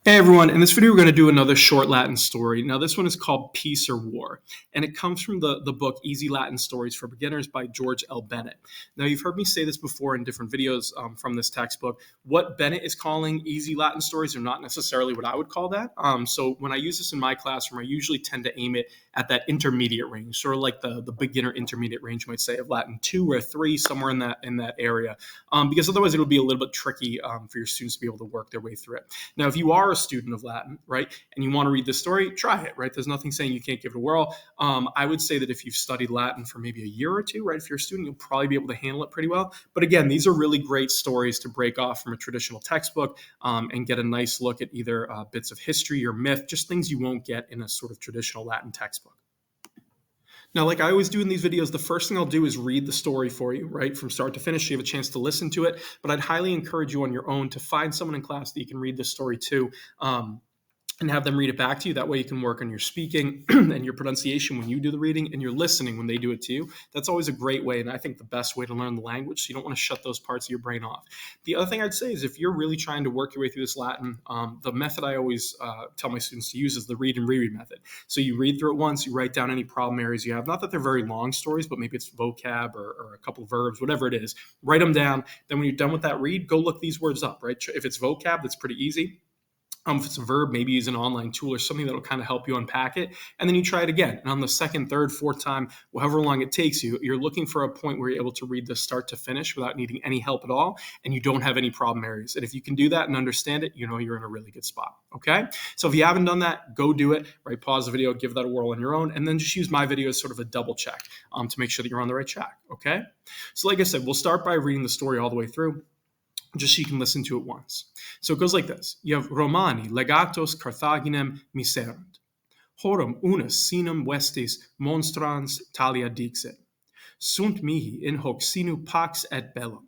Hey everyone, in this video we're going to do another short Latin story. Now this one is called Peace or War, and it comes from the book Easy Latin Stories for Beginners by George L. Bennett. Now you've heard me say this before in different videos from this textbook. What Bennett is calling easy Latin stories are not necessarily what I would call that. So when I use this in my classroom, I usually tend to aim it at that intermediate range, sort of like the beginner intermediate range, you might say, of Latin 2 or 3, somewhere in that area, because otherwise it'll be a little bit tricky for your students to be able to work their way through it. Now, if you are a student of Latin, right, and you want to read this story, try it, right? There's nothing saying you can't give it a whirl. I would say that if you've studied Latin for maybe a year or two, right, if you're a student, you'll probably be able to handle it pretty well. But again, these are really great stories to break off from a traditional textbook and get a nice look at either bits of history or myth, just things you won't get in a sort of traditional Latin textbook. Now, like I always do in these videos, the first thing I'll do is read the story for you, right, from start to finish. So you have a chance to listen to it, but I'd highly encourage you on your own to find someone in class that you can read this story to. And have them read it back to you. That way you can work on your speaking and your pronunciation when you do the reading, and your listening when they do it to you. That's always a great way, and I think the best way to learn the language, so you don't want to shut those parts of your brain off. The other thing I'd say is if you're really trying to work your way through this Latin, the method I always tell my students to use is the read and reread method. So you read through it once, you write down any problem areas you have. Not that they're very long stories, but maybe it's vocab or a couple of verbs, whatever it is. Write them down. Then when you're done with that read, go look these words up, right? If it's vocab, that's pretty easy. If it's a verb, maybe use an online tool or something that'll kind of help you unpack it. And then you try it again. And on the second, third, fourth time, however long it takes you, you're looking for a point where you're able to read this start to finish without needing any help at all. And you don't have any problem areas. And if you can do that and understand it, you know you're in a really good spot. Okay? So if you haven't done that, go do it. Right? Pause the video, give that a whirl on your own, and then just use my video as sort of a double check to make sure that you're on the right track. Okay? So like I said, we'll start by reading the story all the way through, just so you can listen to it once. So it goes like this. You have Romani legatos Carthaginem miserunt. Horum unus sinum vestis monstrans talia dixit. Sunt mihi in hoc sinu pax et bellum.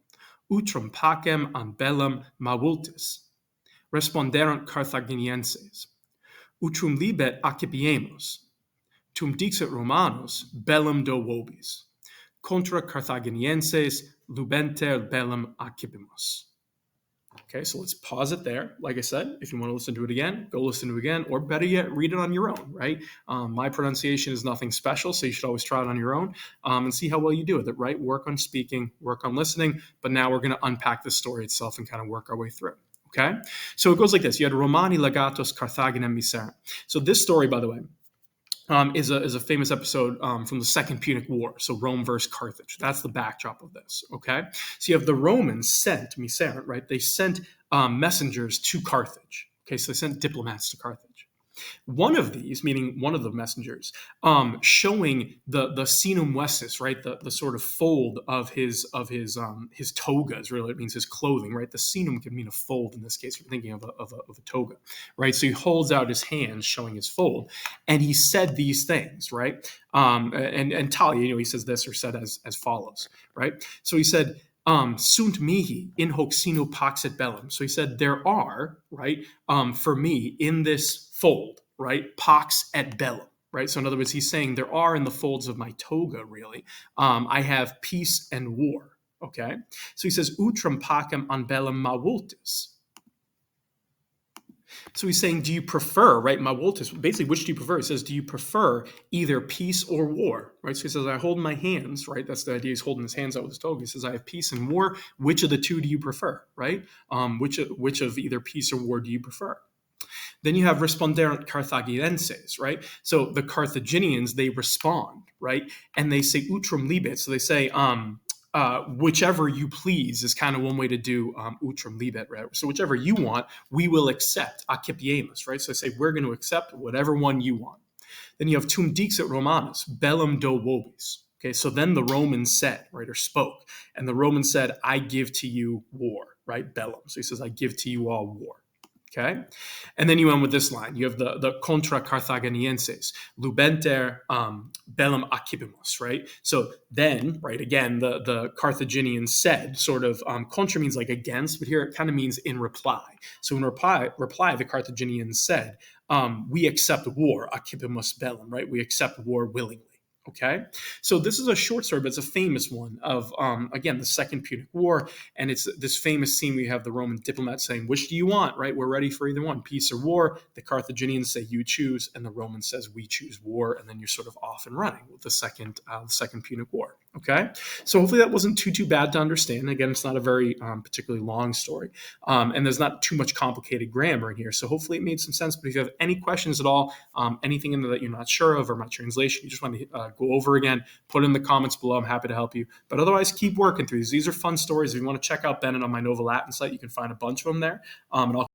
Utrum pacem an bellum mavultis. Responderunt Carthaginienses. Utrum libet accipiemus. Tum dixit Romanos bellum do vobis. Contra Carthaginienses lubenter bellum accipimus. Okay, so let's pause it there. Like I said, if you want to listen to it again, go listen to it again, or better yet, read it on your own, right? My pronunciation is nothing special, so you should always try it on your own and see how well you do with it, right? Work on speaking, work on listening, but now we're going to unpack the story itself and kind of work our way through. Okay, so it goes like this. You had Romani legatos Carthaginem miserunt. So this story, by the way, is a famous episode from the Second Punic War, so Rome versus Carthage. That's the backdrop of this, okay? So you have the Romans sent, miserunt, right? They sent messengers to Carthage, okay? So they sent diplomats to Carthage. One of these, meaning one of the messengers, showing the sinum vestis, right, the sort of fold of his toga is really, it means his clothing, right? The sinum can mean a fold in this case. You're thinking of a toga, right? So he holds out his hands, showing his fold, and he said these things, right? And Talia, he says this or said as follows, right? So he said, sunt mihi in hoc sinu pax et bellum. So he said, there are, right, for me in this fold, right, pax et bellum, right? So in other words, he's saying there are in the folds of my toga, really, I have peace and war, okay? So he says, utrum pacem an bellum mavultis. So he's saying, do you prefer, right, mavultis, basically, which do you prefer? He says, do you prefer either peace or war, right? So he says, I hold my hands, right? That's the idea. He's holding his hands out with his toga. He says, I have peace and war. Which of the two do you prefer, right? Which of either peace or war do you prefer? Then you have responderunt Carthaginienses, right? So the Carthaginians, they respond, right? And they say utrum libet. So they say, whichever you please is kind of one way to do utrum libet, right? So whichever you want, we will accept, accipiemus, right? So they say, we're going to accept whatever one you want. Then you have tum dixit Romanus, bellum do vobis. Okay, so then the Romans said, right, or spoke, and the Romans said, I give to you war, right? Bellum. So he says, I give to you all war. Okay, and then you end with this line. You have the contra Carthaginienses, lubenter bellum accipimus, right? So then, right, again, the Carthaginians said, sort of, contra means like against, but here it kind of means in reply. So in reply, the Carthaginians said, we accept war, accipimus bellum, right? We accept war willingly. Okay, so this is a short story, but it's a famous one of, again, the Second Punic War. And it's this famous scene where you have the Roman diplomat saying, which do you want, right? We're ready for either one, peace or war. The Carthaginians say, you choose. And the Roman says, we choose war. And then you're sort of off and running with the Second Punic War. Okay, so hopefully that wasn't too bad to understand. Again, it's not a very particularly long story. And there's not too much complicated grammar in here. So hopefully it made some sense. But if you have any questions at all, anything in there that you're not sure of or my translation, you just want to go over again, put it in the comments below. I'm happy to help you. But otherwise, keep working through these. These are fun stories. If you want to check out Bennett on my Nova Latin site, you can find a bunch of them there. And I'll